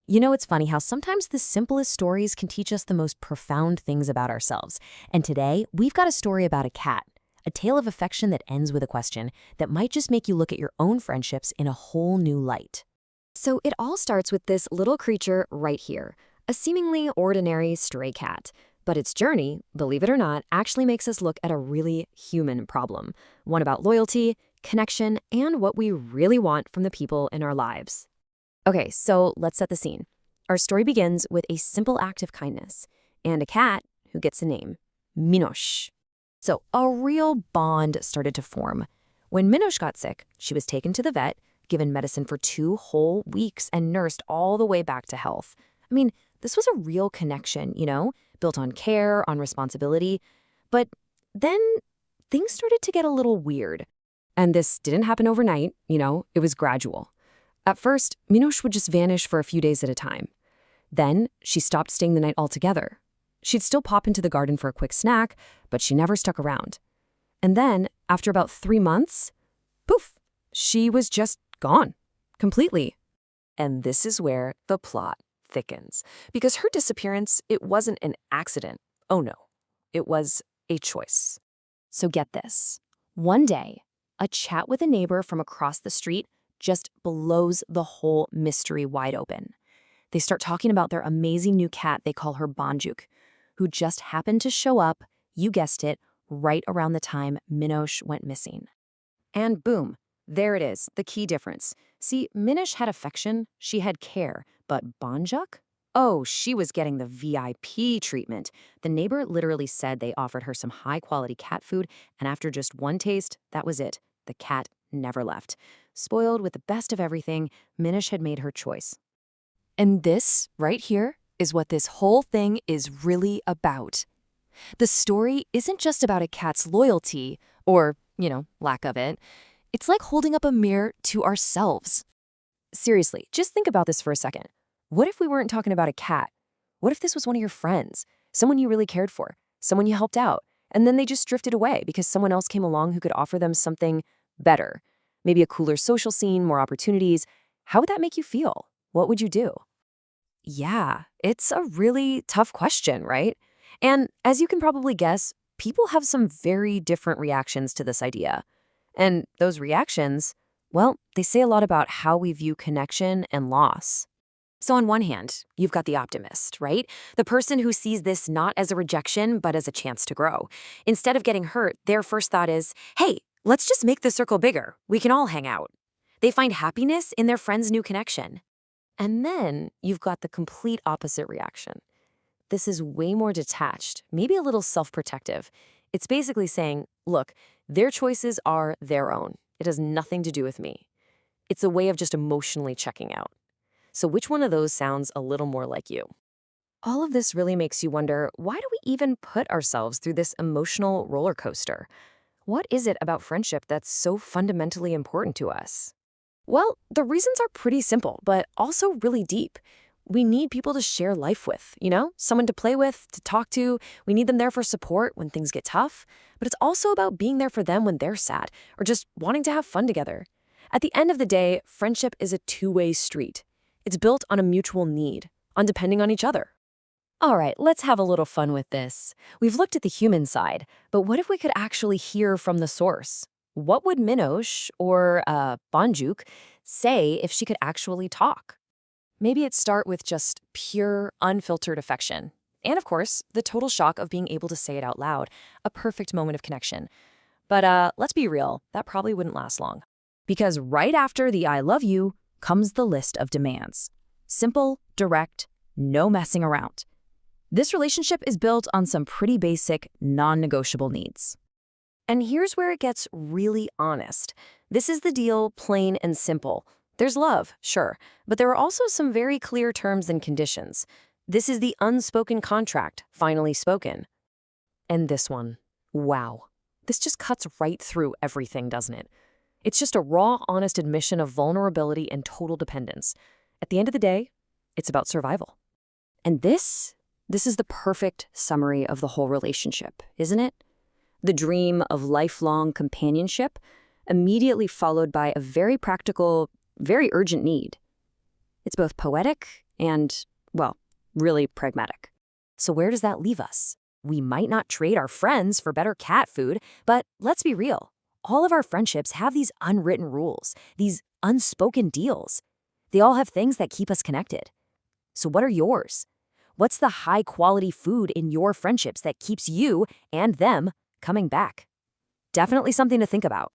You know, it's funny how sometimes the simplest stories can teach us the most profound things about ourselves. And today, we've got a story about a cat, a tale of affection that ends with a question that might just make you look at your own friendships in a whole new light. So it all starts with this little creature right here, a seemingly ordinary stray cat. But its journey, believe it or not, actually makes us look at a really human problem, one about loyalty, connection, and what we really want from the people in our lives. Okay, so let's set the scene. Our story begins with a simple act of kindness and a cat who gets a name, Minosh. So a real bond started to form. When Minosh got sick, she was taken to the vet, given medicine for 2 whole weeks, and nursed all the way back to health. I mean, this was a real connection, built on care, on responsibility. But then things started to get a little weird. And this didn't happen overnight, it was gradual. At first, Minosh would just vanish for a few days at a time. Then, she stopped staying the night altogether. She'd still pop into the garden for a quick snack, but she never stuck around. And then, after about 3 months, poof, she was just gone. Completely. And this is where the plot thickens. Because her disappearance, it wasn't an accident. Oh no. It was a choice. So get this. One day, a chat with a neighbor from across the street just blows the whole mystery wide open. They start talking about their amazing new cat they call her Boncuk, who just happened to show up, you guessed it, right around the time Minosh went missing. And boom, there it is, the key difference. See, Minosh had affection, she had care, but Boncuk? Oh, she was getting the VIP treatment. The neighbor literally said they offered her some high-quality cat food, and after just one taste, that was it. The cat never left. Spoiled with the best of everything, Minosh had made her choice. And this, right here, is what this whole thing is really about. The story isn't just about a cat's loyalty, or, lack of it. It's like holding up a mirror to ourselves. Seriously, just think about this for a second. What if we weren't talking about a cat? What if this was one of your friends, someone you really cared for, someone you helped out, and then they just drifted away because someone else came along who could offer them something better? Maybe a cooler social scene, more opportunities. How would that make you feel? What would you do? Yeah, it's a really tough question, right? And as you can probably guess, people have some very different reactions to this idea. And those reactions, well, they say a lot about how we view connection and loss. So on one hand, you've got the optimist, right? The person who sees this not as a rejection, but as a chance to grow. Instead of getting hurt, their first thought is, hey, let's just make the circle bigger. We can all hang out. They find happiness in their friend's new connection. And then you've got the complete opposite reaction. This is way more detached, maybe a little self-protective. It's basically saying, look, their choices are their own. It has nothing to do with me. It's a way of just emotionally checking out. So which one of those sounds a little more like you? All of this really makes you wonder, why do we even put ourselves through this emotional roller coaster? What is it about friendship that's so fundamentally important to us? Well, the reasons are pretty simple, but also really deep. We need people to share life with, someone to play with, to talk to. We need them there for support when things get tough. But it's also about being there for them when they're sad or just wanting to have fun together. At the end of the day, friendship is a two-way street. It's built on a mutual need, on depending on each other. All right, let's have a little fun with this. We've looked at the human side, but what if we could actually hear from the source? What would Minosh, or Boncuk, say if she could actually talk? Maybe it'd start with just pure, unfiltered affection. And of course, the total shock of being able to say it out loud, a perfect moment of connection. But let's be real, that probably wouldn't last long. Because right after the I love you comes the list of demands. Simple, direct, no messing around. This relationship is built on some pretty basic, non-negotiable needs. And here's where it gets really honest. This is the deal, plain and simple. There's love, sure, but there are also some very clear terms and conditions. This is the unspoken contract, finally spoken. And this one, wow. This just cuts right through everything, doesn't it? It's just a raw, honest admission of vulnerability and total dependence. At the end of the day, it's about survival. And this is the perfect summary of the whole relationship, isn't it? The dream of lifelong companionship, immediately followed by a very practical, very urgent need. It's both poetic and, well, really pragmatic. So where does that leave us? We might not trade our friends for better cat food, but let's be real. All of our friendships have these unwritten rules, these unspoken deals. They all have things that keep us connected. So what are yours? What's the high-quality food in your friendships that keeps you and them coming back? Definitely something to think about.